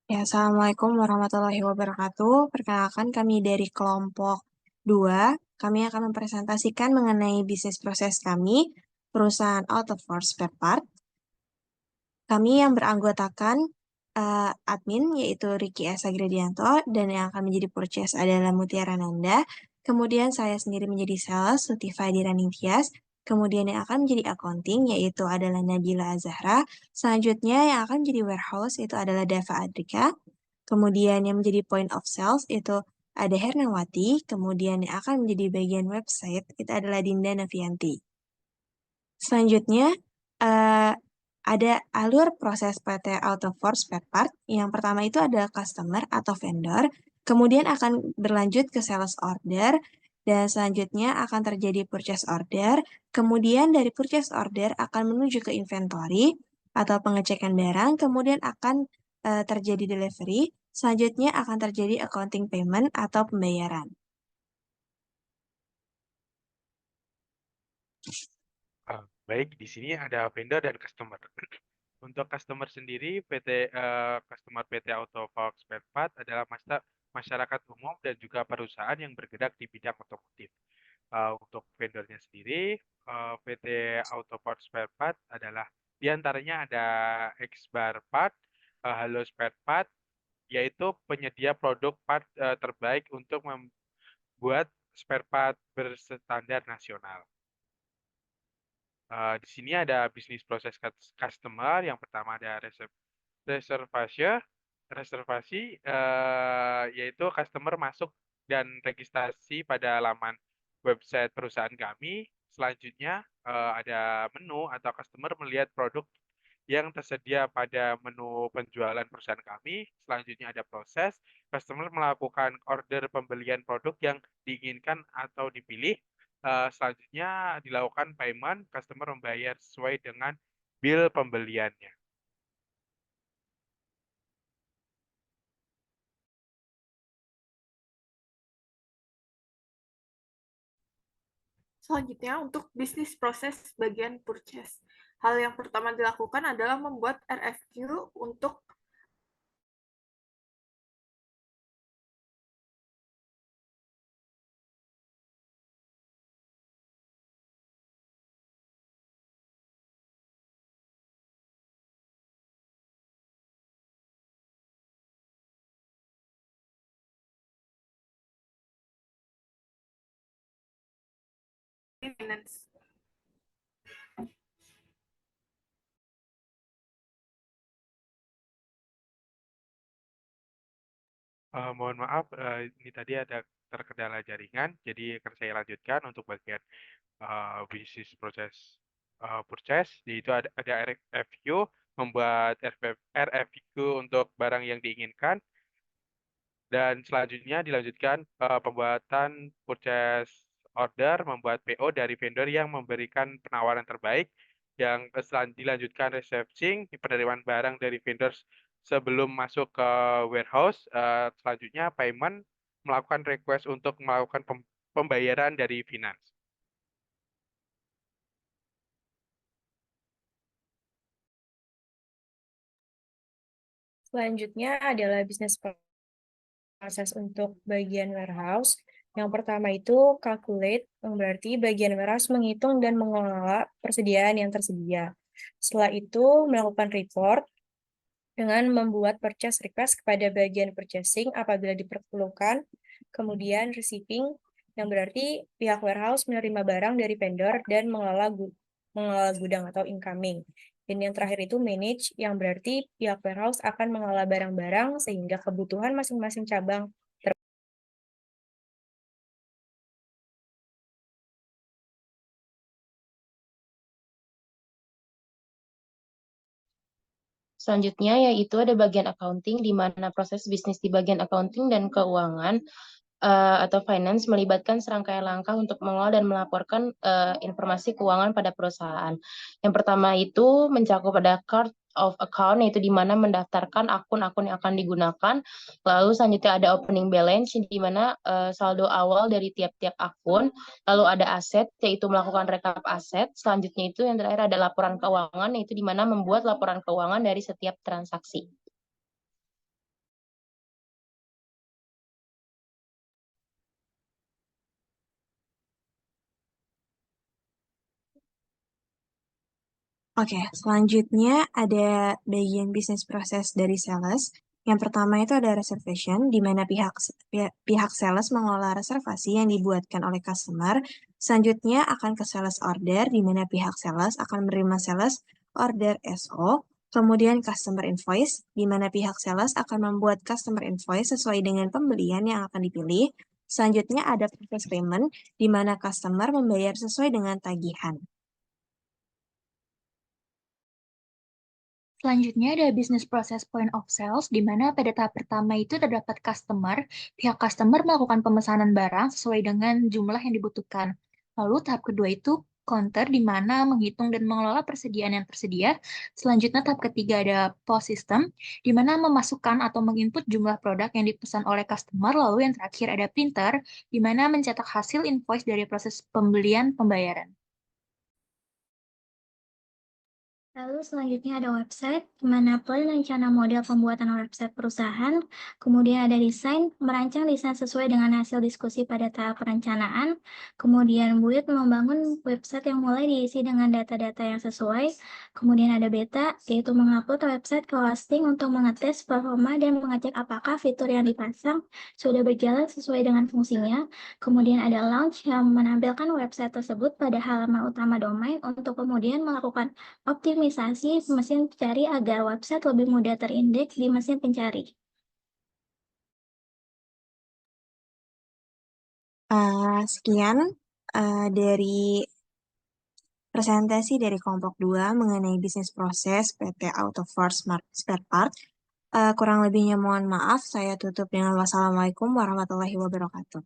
Ya, Assalamualaikum warahmatullahi wabarakatuh. Perkenalkan kami dari kelompok 2. Kami akan mempresentasikan mengenai bisnis proses kami, perusahaan Auto Force Spare Part. Kami yang beranggotakan admin, yaitu Ricky Esa Gradianto, dan yang akan menjadi purchase adalah Mutiara Nanda. Kemudian saya sendiri menjadi sales, Lutifa Dira Ningtyas. Kemudian yang akan menjadi accounting, yaitu adalah Nabila Azahra. Selanjutnya yang akan menjadi warehouse, itu adalah Dava Adrika. Kemudian yang menjadi point of sales itu ada Hernawati, kemudian yang akan menjadi bagian website itu adalah Dinda Novianti. Selanjutnya eh, ada alur proses PT Auto Force Spare Part. Yang pertama itu adalah customer atau vendor, kemudian akan berlanjut ke sales order, dan selanjutnya akan terjadi purchase order, kemudian dari purchase order akan menuju ke inventory atau pengecekan barang, kemudian akan terjadi delivery, selanjutnya akan terjadi accounting payment atau pembayaran. Baik, di sini ada vendor dan customer. Untuk customer sendiri, customer PT Autofox Spare Part adalah masyarakat umum dan juga perusahaan yang bergerak di bidang otomotif. Untuk vendornya sendiri, PT Autofox Spare Part adalah diantaranya ada Xbar Part, Halo Spare Part, yaitu penyedia produk part terbaik untuk membuat spare part berstandar nasional. Di sini ada bisnis proses customer. Yang pertama ada reservasi, yaitu customer masuk dan registrasi pada laman website perusahaan kami. Selanjutnya ada menu atau customer melihat produk yang tersedia pada menu penjualan perusahaan kami. Selanjutnya ada proses, customer melakukan order pembelian produk yang diinginkan atau dipilih. Selanjutnya dilakukan payment, customer membayar sesuai dengan bill pembeliannya. Selanjutnya, untuk bisnis proses bagian purchase. Hal yang pertama dilakukan adalah membuat RFQ untuk finance. Mohon maaf, ini tadi ada terkendala jaringan, jadi akan saya lanjutkan untuk bagian bisnis proses purchase, yaitu ada RFQ, membuat RFQ untuk barang yang diinginkan, dan selanjutnya dilanjutkan pembuatan purchase order, membuat PO dari vendor yang memberikan penawaran terbaik, yang dilanjutkan receiving, penerimaan barang dari vendor sebelum masuk ke warehouse, selanjutnya payment, melakukan request untuk melakukan pembayaran dari finance. Selanjutnya adalah bisnis proses untuk bagian warehouse. Yang pertama itu calculate, yang berarti bagian warehouse menghitung dan mengelola persediaan yang tersedia. Setelah itu melakukan report dengan membuat purchase request kepada bagian purchasing apabila diperlukan. Kemudian receiving, yang berarti pihak warehouse menerima barang dari vendor dan mengelola gudang atau incoming. Dan yang terakhir itu manage, yang berarti pihak warehouse akan mengelola barang-barang sehingga kebutuhan masing-masing cabang Selanjutnya yaitu ada bagian accounting, di mana proses bisnis di bagian accounting dan keuangan atau finance melibatkan serangkaian langkah untuk mengelola dan melaporkan informasi keuangan pada perusahaan. Yang pertama itu mencakup ada chart of account, yaitu di mana mendaftarkan akun-akun yang akan digunakan. Lalu selanjutnya ada opening balance, di mana saldo awal dari tiap-tiap akun. Lalu ada aset, yaitu melakukan rekap aset. Selanjutnya itu yang terakhir ada laporan keuangan, yaitu di mana membuat laporan keuangan dari setiap transaksi. Oke, selanjutnya ada bagian bisnis proses dari sales. Yang pertama itu ada reservation, di mana pihak sales mengelola reservasi yang dibuatkan oleh customer. Selanjutnya akan ke sales order, di mana pihak sales akan menerima sales order SO. Kemudian customer invoice, di mana pihak sales akan membuat customer invoice sesuai dengan pembelian yang akan dipilih. Selanjutnya ada proses payment, di mana customer membayar sesuai dengan tagihan. Selanjutnya ada business process point of sales, di mana pada tahap pertama itu terdapat customer. Pihak customer melakukan pemesanan barang sesuai dengan jumlah yang dibutuhkan. Lalu tahap kedua itu counter, di mana menghitung dan mengelola persediaan yang tersedia. Selanjutnya tahap ketiga ada POS system, di mana memasukkan atau menginput jumlah produk yang dipesan oleh customer. Lalu yang terakhir ada printer, di mana mencetak hasil invoice dari proses pembelian pembayaran. Lalu selanjutnya ada website, di mana plan rencana model pembuatan website perusahaan, kemudian ada desain, merancang desain sesuai dengan hasil diskusi pada tahap perencanaan, kemudian build, membangun website yang mulai diisi dengan data-data yang sesuai, kemudian ada beta, yaitu mengupload website ke hosting untuk mengetes performa dan mengecek apakah fitur yang dipasang sudah berjalan sesuai dengan fungsinya, kemudian ada launch yang menampilkan website tersebut pada halaman utama domain untuk kemudian melakukan optimisasi mesin pencari agar website lebih mudah terindeks di mesin pencari. Sekian dari presentasi dari kelompok 2 mengenai bisnis proses PT Autoforce Smart Spare Part. Kurang lebihnya mohon maaf, saya tutup dengan wassalamualaikum warahmatullahi wabarakatuh.